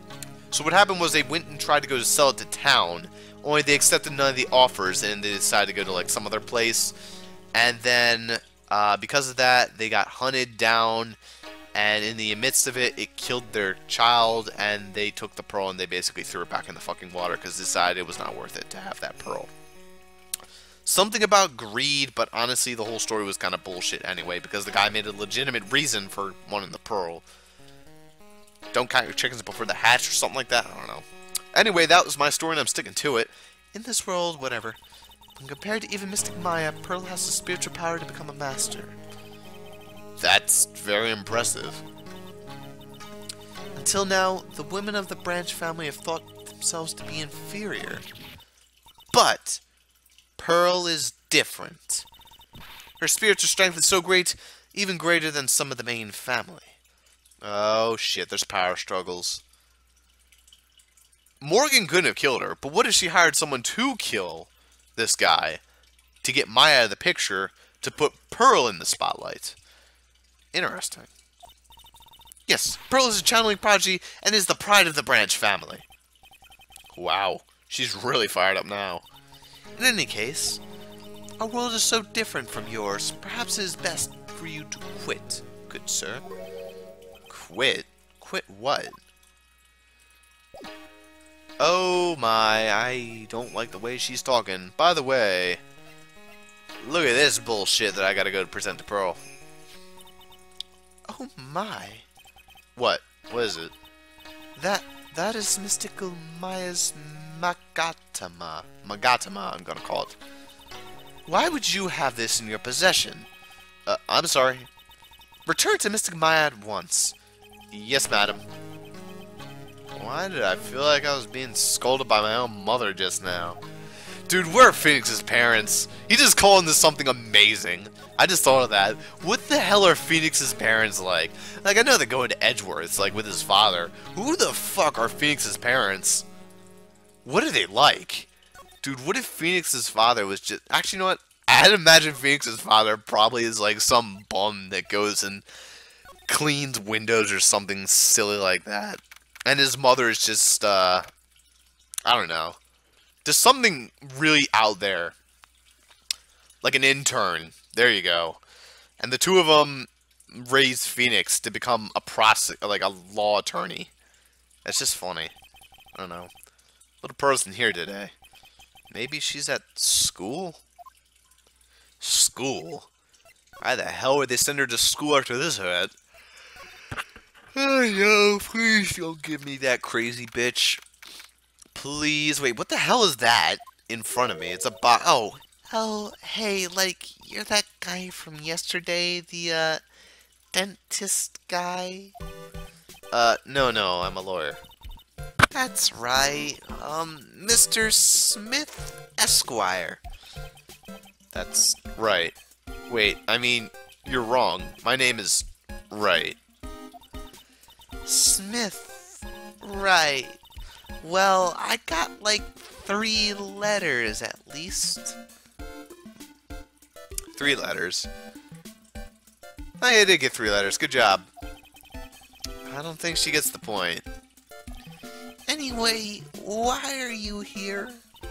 So what happened was they went and tried to go to sell it to town, only they accepted none of the offers, and they decided to go to, like, some other place. And then, because of that, they got hunted down, and in the midst of it, it killed their child, and they took the pearl and they basically threw it back in the fucking water because they decided it was not worth it to have that pearl. Something about greed, but honestly, the whole story was kind of bullshit anyway, because the guy made a legitimate reason for wanting the pearl. Don't count your chickens before they hatch or something like that. I don't know. Anyway, that was my story and I'm sticking to it. In this world, whatever. When compared to even Mystic Maya, Pearl has the spiritual power to become a master. That's very impressive. Until now, the women of the Branch family have thought themselves to be inferior. But Pearl is different. Her spiritual strength is so great, even greater than some of the main family. Oh shit, there's power struggles. Morgan couldn't have killed her, but what if she hired someone to kill this guy to get Maya out of the picture to put Pearl in the spotlight? Interesting. Yes, Pearl is a channeling prodigy and is the pride of the Branch family. Wow, she's really fired up now. In any case, our world is so different from yours, perhaps it is best for you to quit, good sir. Quit? Quit what? Oh my, I don't like the way she's talking. By the way, look at this bullshit that I gotta go to present to Pearl. Oh my. What? What is it? That is Mystical Maya's Magatama. Magatama, I'm gonna call it. Why would you have this in your possession? I'm sorry. Return to Mystic Maya at once. Yes, madam. Why did I feel like I was being scolded by my own mother just now? Dude, where are Phoenix's parents? He just calling this something amazing. I just thought of that. What the hell are Phoenix's parents like? Like, I know they're going to Edgeworth, like, with his father. Who the fuck are Phoenix's parents? What are they like? Dude, what if Phoenix's father was just... Actually, you know what? I'd imagine Phoenix's father probably is, like, some bum that goes and cleans windows or something silly like that. And his mother is just, I don't know. Just something really out there. Like an intern. There you go. And the two of them raised Phoenix to become like a law attorney. That's just funny. I don't know. Little person here today. Maybe she's at school? School? Why the hell would they send her to school after this event? Oh no, please don't give me that crazy bitch. Please, wait, what the hell is that in front of me? It's a oh, hey, like, you're that guy from yesterday, the, dentist guy? No, I'm a lawyer. That's right, Mr. Smith Esquire. That's right. Wait, I mean, you're wrong. My name is Right. Smith. Right. Well, I got like 3 letters at least. 3 letters? Oh, yeah, I did get 3 letters. Good job. I don't think she gets the point. Anyway, why are you here?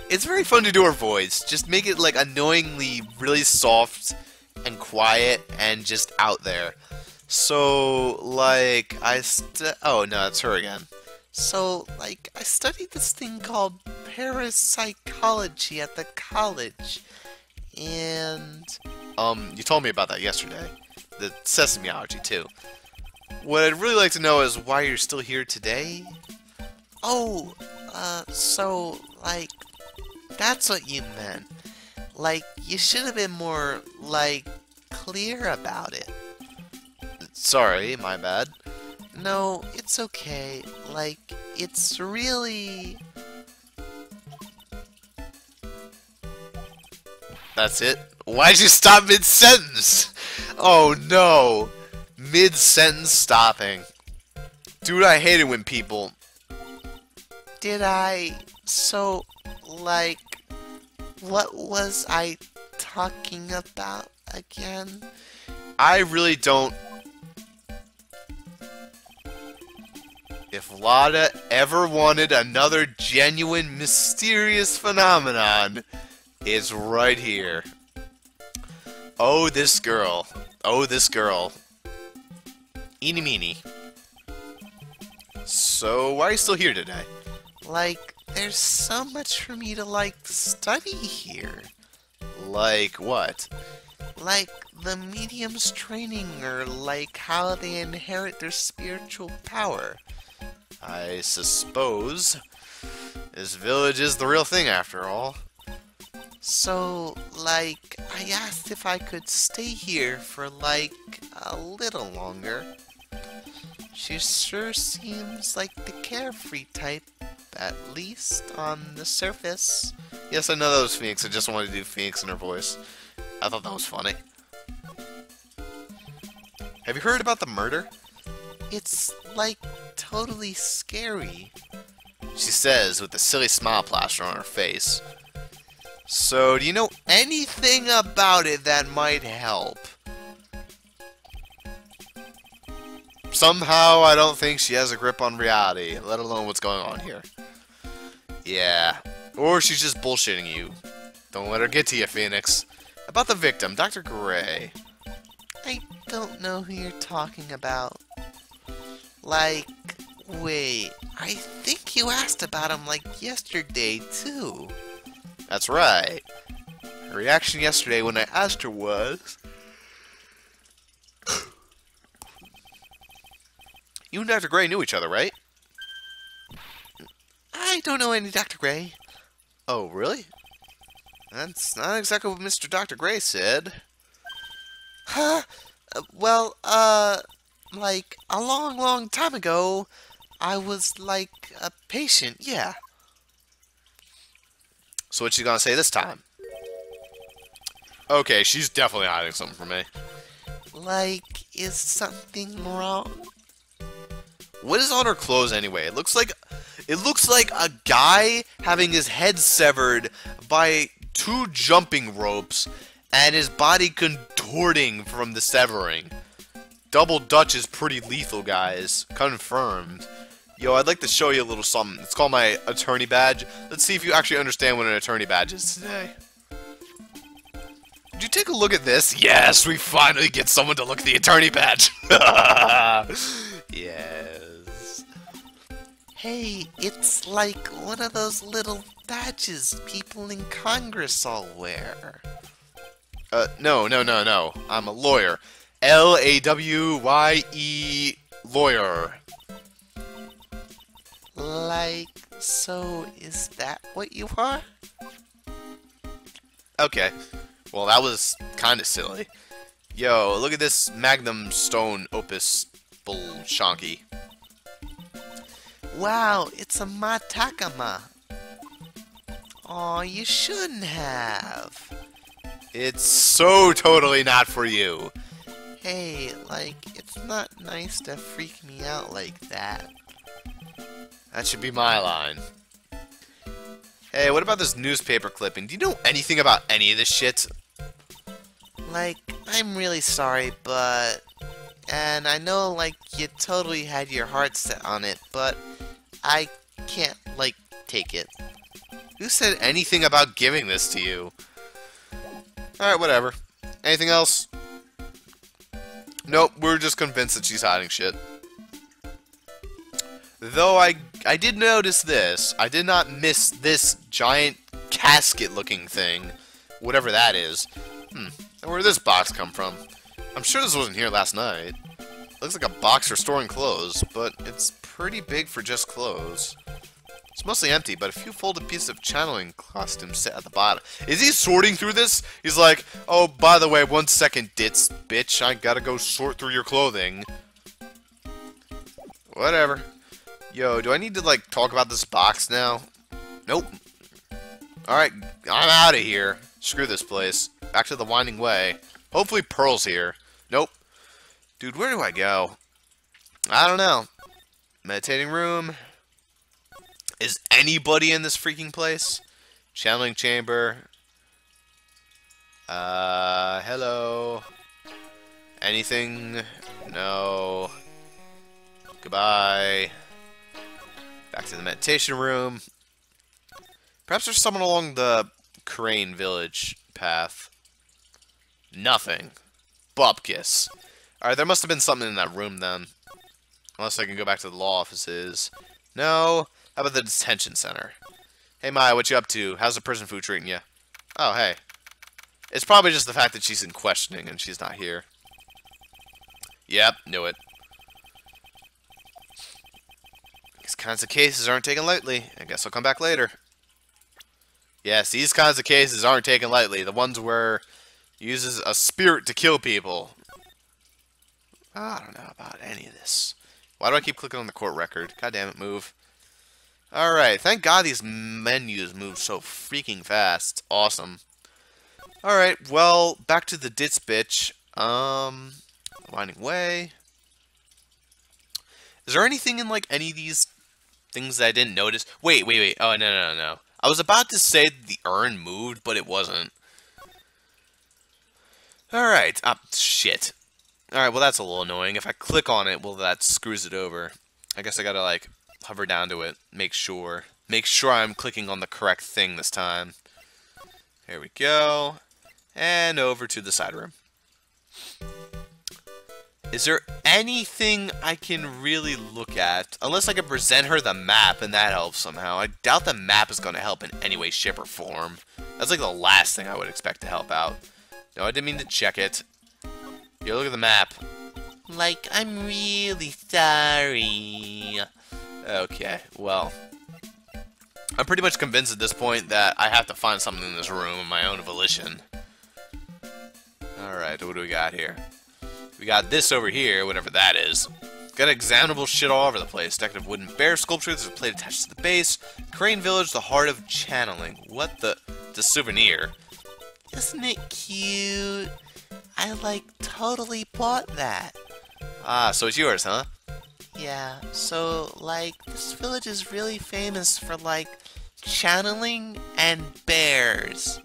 It's very fun to do her voice. Just make it like annoyingly really soft and quiet and just out there. So, like, oh, no, it's her again. So, like, I studied this thing called parapsychology at the college. And, you told me about that yesterday. The sesameology, too. What I'd really like to know is why you're still here today? Oh, so, like, that's what you meant. Like, you should have been more, like, clear about it. Sorry, my bad. No, it's okay. Like, it's really... That's it? Why'd you stop mid-sentence? Oh no! Mid-sentence stopping. Dude, I hate it when people... Did I... So, like... What was I talking about again? I really don't... If Lada ever wanted another genuine, mysterious phenomenon, it's right here. Oh, this girl. Oh, this girl. Eeny meeny. So, why are you still here today? Like, there's so much for me to, like, study here. Like what? Like, the medium's training, or, like, how they inherit their spiritual power. I suppose this village is the real thing after all. So, like, I asked if I could stay here for, like, a little longer. She sure seems like the carefree type, at least on the surface. Yes, I know that was Phoenix. I just wanted to do Phoenix in her voice. I thought that was funny. Have you heard about the murder? It's, like, totally scary. She says with a silly smile plaster on her face. So, do you know anything about it that might help? Somehow, I don't think she has a grip on reality, let alone what's going on here. Yeah. Or she's just bullshitting you. Don't let her get to you, Phoenix. About the victim, Dr. Gray. I don't know who you're talking about. Like, wait, I think you asked about him, like, yesterday, too. That's right. Her reaction yesterday when I asked her was... You and Dr. Gray knew each other, right? I don't know any Dr. Gray. Oh, really? That's not exactly what Mr. Dr. Gray said. Huh? Well, like, a long, long time ago, I was, like, a patient, yeah. So what's she gonna say this time? Okay, she's definitely hiding something from me. Like, is something wrong? What is on her clothes anyway? It looks like a guy having his head severed by 2 jumping ropes and his body contorting from the severing. Double Dutch is pretty lethal, guys. Confirmed. Yo, I'd like to show you a little something. It's called my attorney badge. Let's see if you actually understand what an attorney badge is today. Did you take a look at this? Yes, we finally get someone to look at the attorney badge. Yes. Hey, it's like one of those little badges people in Congress all wear. No. I'm a lawyer. L-A-W-Y-E, lawyer. Like, so is that what you are? Okay. Well, that was kind of silly. Yo, look at this Magnum Stone Opus Bull Shonky. Wow, it's a Matakama. Aw, you shouldn't have. It's so totally not for you. Hey, like, it's not nice to freak me out like that. That should be my line. Hey, what about this newspaper clipping? Do you know anything about any of this shit? Like, I'm really sorry, but... And I know, like, you totally had your heart set on it, but I can't, like, take it. Who said anything about giving this to you? Alright, whatever. Anything else? Nope, we're just convinced that she's hiding shit. Though I did notice this. I did not miss this giant casket-looking thing. Whatever that is. And where did this box come from? I'm sure this wasn't here last night. Looks like a box for storing clothes, but it's pretty big for just clothes. It's mostly empty, but a few folded pieces of channeling costume sit at the bottom. Is he sorting through this? He's like, oh, by the way, 1 second, bitch. I gotta go sort through your clothing. Whatever. Yo, do I need to, like, talk about this box now? Nope. Alright, I'm out of here. Screw this place. Back to the Winding Way. Hopefully Pearl's here. Nope. Dude, where do I go? I don't know. Meditating room. Is anybody in this freaking place? Channeling chamber. Hello. Anything? No. Goodbye. Back to the meditation room. Perhaps there's someone along the Crane Village path. Nothing. Bupkis. Alright, there must have been something in that room then. Unless I can go back to the law offices. No. How about the detention center? Hey Maya, what you up to? How's the prison food treating you? Oh, hey. It's probably just the fact that she's in questioning and she's not here. Yep, knew it. These kinds of cases aren't taken lightly. I guess I'll come back later. Yes, these kinds of cases aren't taken lightly. The ones where he uses a spirit to kill people. I don't know about any of this. Why do I keep clicking on the court record? God damn it, move. Alright, thank God these menus move so freaking fast. It's awesome. Alright, well, back to the ditz bitch. Winding Way. Is there anything in, like, any of these things that I didn't notice? Wait. Oh, no. I was about to say the urn moved, but it wasn't. Alright. Shit. Alright, well, that's a little annoying. If I click on it, well, that screws it over. I guess I gotta, like, hover down to it. Make sure. Make sure I'm clicking on the correct thing this time. Here we go. And over to the side room. Is there anything I can really look at? Unless I can present her the map, and that helps somehow. I doubt the map is going to help in any way, shape, or form. That's like the last thing I would expect to help out. No, I didn't mean to check it. Here, look at the map. Like, I'm really sorry. Okay, well. I'm pretty much convinced at this point that I have to find something in this room of my own volition. Alright, what do we got here? We got this over here, whatever that is. Got examinable shit all over the place. Decorative wooden bear sculpture, there's a plate attached to the base. Crane Village, the heart of channeling. What the souvenir? Isn't it cute? I, like, totally bought that. Ah, so it's yours, huh? Yeah, so, like, this village is really famous for, like, channeling and bears.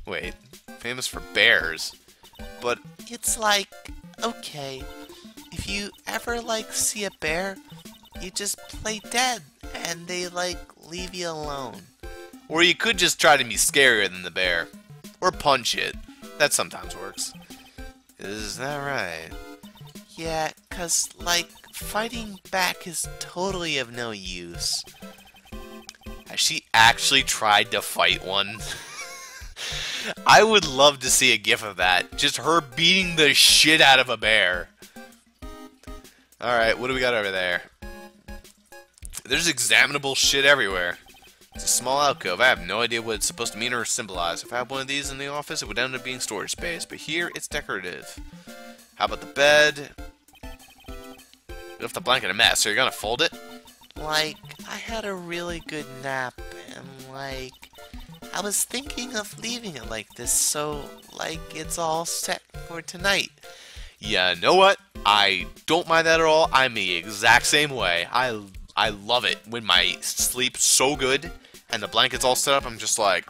Wait, famous for bears? But it's like, okay, if you ever, like, see a bear, you just play dead, and they, like, leave you alone. Or you could just try to be scarier than the bear. Or punch it. That sometimes works. Is that right? Yeah, 'cause, like, fighting back is totally of no use. Has she actually tried to fight one? I would love to see a gif of that. Just her beating the shit out of a bear. Alright, what do we got over there? There's examinable shit everywhere. It's a small alcove. I have no idea what it's supposed to mean or symbolize. If I had one of these in the office, it would end up being storage space. But here, it's decorative. How about the bed? You left the blanket a mess, so you're gonna fold it? Like, I had a really good nap, and, like, I was thinking of leaving it like this, so, like, it's all set for tonight. Yeah, know what? I don't mind that at all. I'm the exact same way. I love it when my sleep's so good and the blanket's all set up. I'm just like,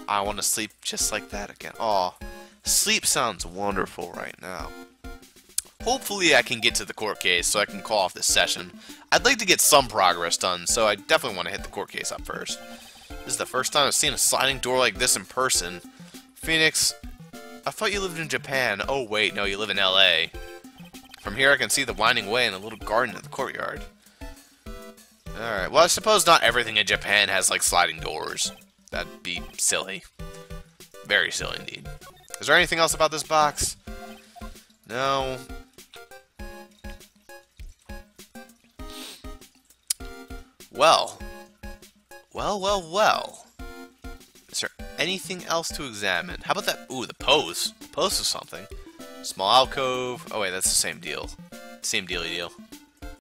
I want to sleep just like that again. Aw, sleep sounds wonderful right now. Hopefully I can get to the court case so I can call off this session. I'd like to get some progress done, so I definitely want to hit the court case up first. This is the first time I've seen a sliding door like this in person. Phoenix, I thought you lived in Japan. Oh wait, no, you live in LA. From here I can see the winding way and a little garden in the courtyard. Alright, well I suppose not everything in Japan has like sliding doors. That'd be silly. Very silly indeed. Is there anything else about this box? No. Well. Well. Is there anything else to examine? How about that? Ooh, the pose. The pose is something. Small alcove. Oh wait, that's the same deal. Same dealy deal.